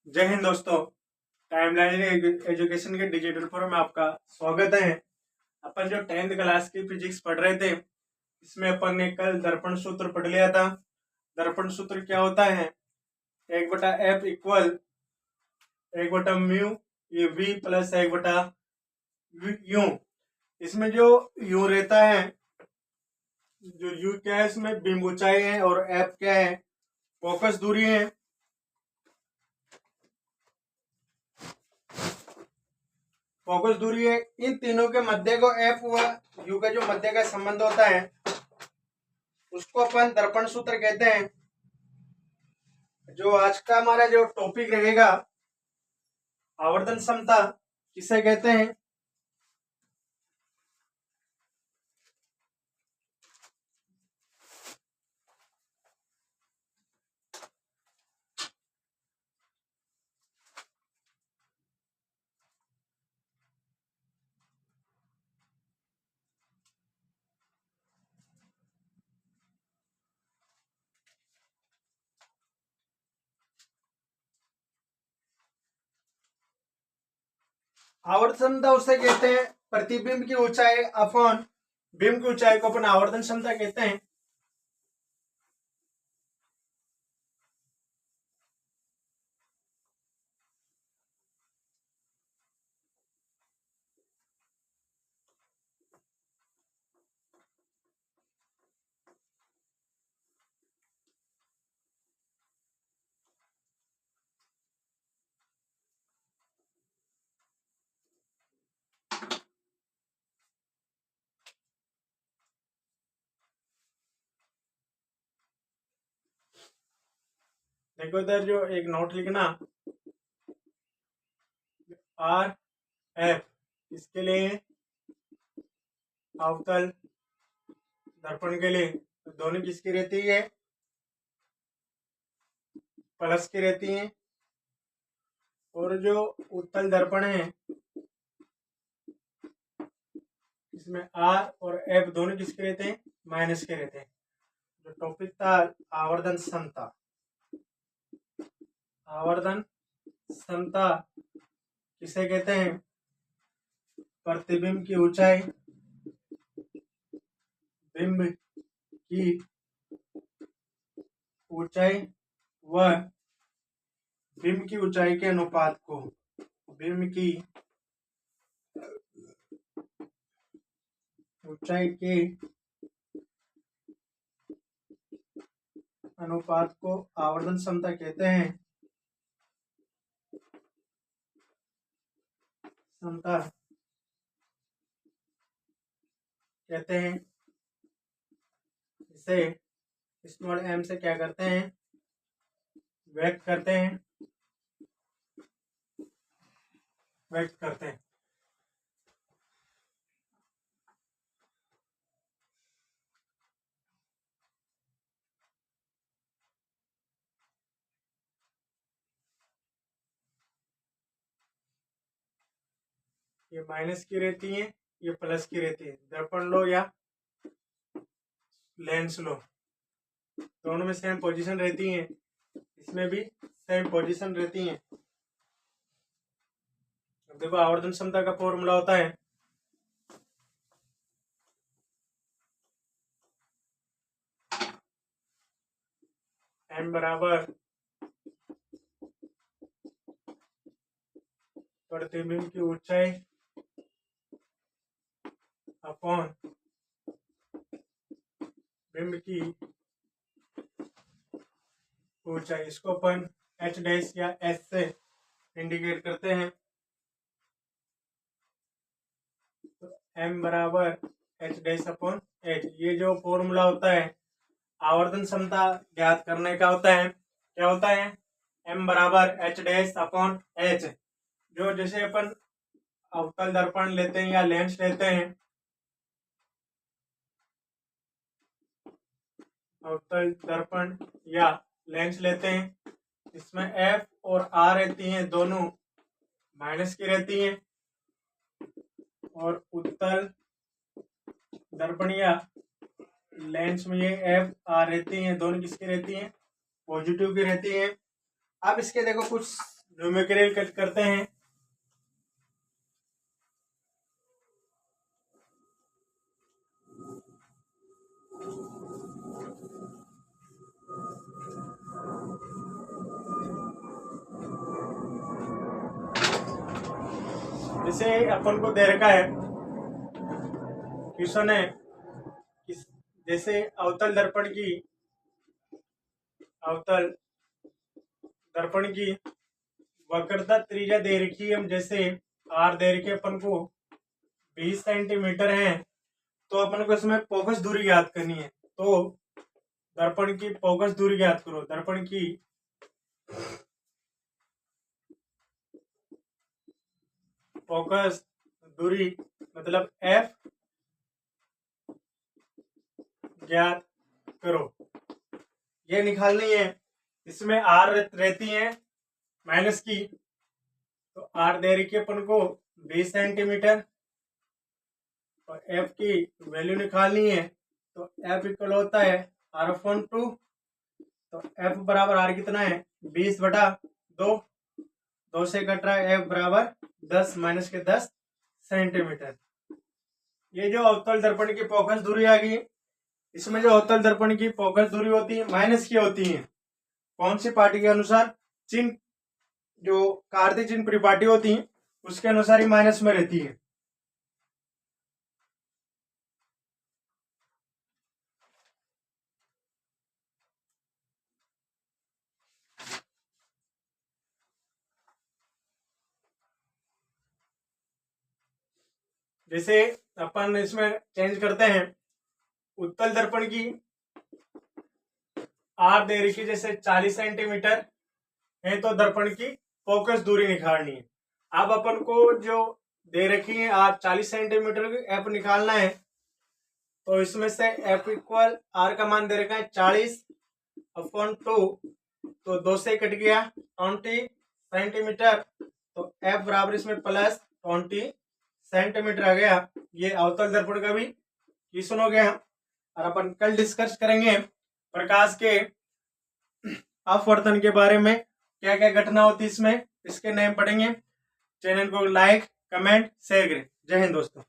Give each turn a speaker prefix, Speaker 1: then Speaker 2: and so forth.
Speaker 1: जय हिंद दोस्तों। Timeline education के डिजिटल फोरम में आपका स्वागत है। अपन जो 10th क्लास की फिजिक्स पढ़ रहे थे, इसमें अपन ने कल दर्पण सूत्र पढ़ लिया था। दर्पण सूत्र क्या होता है? 1/f इक्वल 1/म्यू ये v प्लस 1/u। इसमें जो u रहता है, जो u क्या है, इसमें बीम ऊंचाई है और f क्या है, फोकस दूरी है। फोकस दूरी है। इन तीनों के मध्य को एफ व यू का जो मध्य का संबंध होता है उसको अपन दर्पण सूत्र कहते हैं। जो आज का हमारा जो टॉपिक रहेगा, आवर्धन क्षमता किसे कहते हैं? आवर्धन क्षमता उसे कहते हैं प्रतिबिंब की ऊंचाई अपॉन बिंब की ऊंचाई को अपन आवर्धन क्षमता कहते हैं। देखो इधर जो एक नोट लिखना, आर एफ इसके लिए, अवतल दर्पण के लिए दोनों किसकी रहती है? प्लस की रहती है। और जो उत्तल दर्पण है इसमें आर और एफ दोनों किसके रहते हैं? माइनस के रहते हैं। जो टॉपिक था आवर्धन क्षमता, आवर्धन क्षमता किसे कहते हैं? प्रतिबिंब की ऊंचाई, बिंब की ऊंचाई व बिंब की ऊंचाई के अनुपात को, बिंब की ऊंचाई के अनुपात को आवर्धन क्षमता कहते हैं। क्षमता कहते हैं। इसे स्मॉल m से क्या करते हैं? व्यक्त करते हैं, व्यक्त करते हैं। ये माइनस की रहती है, ये प्लस की रहती है। दर्पण लो या लेंस लो, दोनों में सेम पोजीशन रहती है, इसमें भी सेम पोजीशन रहती है। देखो आवर्धन क्षमता का फॉर्मूला होता है m बराबर प्रतिबिंब की ऊंचाई अपॉन बिंब की ऊंचाई। इसको अपन h डैश या s से इंडिकेट करते हैं। तो m बराबर h डैश अपॉन h, ये जो फॉर्मूला होता है आवर्धन क्षमता ज्ञात करने का होता है। क्या होता है? m बराबर h डैश अपॉन h। जो जैसे अपन अवतल दर्पण लेते हैं या लेंस लेते हैं, अवतल दर्पण या लेंस लेते हैं, इसमें f और r रहती हैं, दोनों माइनस की रहती हैं। और उत्तल दर्पण या लेंस में ये f r रहती हैं, दोनों किसकी रहती हैं? पॉजिटिव की रहती हैं। अब इसके देखो कुछ न्यूमेरिकल करते हैं। जैसे अपन को दे रखा है, क्वेश्चन है जैसे अवतल दर्पण की वक्रता त्रिज्या दे रखी है, हम जैसे आर दे रखी है अपन को 20 सेंटीमीटर है, तो अपन को इसमें फोकस दूरी ज्ञात करनी है। तो दर्पण की फोकस दूरी ज्ञात करो। दर्पण की फोकस दूरी मतलब एफ ज्ञात करो, ये निकालनी है। इसमें आर रहती है माइनस की, तो आर दे रखी है अपन को 20 सेंटीमीटर और एफ की वैल्यू निकालनी है। तो एफ इक्वल होता है आर अपॉन 2। तो एफ बराबर आर कितना है 20/2, 2 से कट रहा है, एफ बराबर 10 माइनस के 10 सेंटीमीटर। ये जो अवतल दर्पण की फोकस दूरी आ गई, इसमें जो अवतल दर्पण की फोकस दूरी होती है माइनस की होती है। कौन सी पार्टी के अनुसार? चिन्ह, जो कार्तीय चिन्ह परिपाटी होती है उसके अनुसार ही माइनस में रहती है। जैसे अपन इसमें चेंज करते हैं, उत्तल दर्पण की आर दे रखी जैसे 40 सेंटीमीटर है, तो दर्पण की फोकस दूरी निकालनी है। अब अपन को जो दे रखी है आर 40 सेंटीमीटर की एफ निकालना है, तो इसमें से एफ इक्वल आर का मान दे रखा है 40/2, तो 2 से कट गया 20 सेंटीमीटर, तो एफ बराबर इसमें प्लस 20 सेंटीमीटर आ गया। ये अवतल दर्पण का भी क्वेश्चन हो गया। और अपन कल डिस्कस करेंगे प्रकाश के अपवर्तन के बारे में, क्या क्या घटना होती है इसमें, इसके नेम पढ़ेंगे। चैनल को लाइक कमेंट शेयर करें। जय हिंद दोस्तों।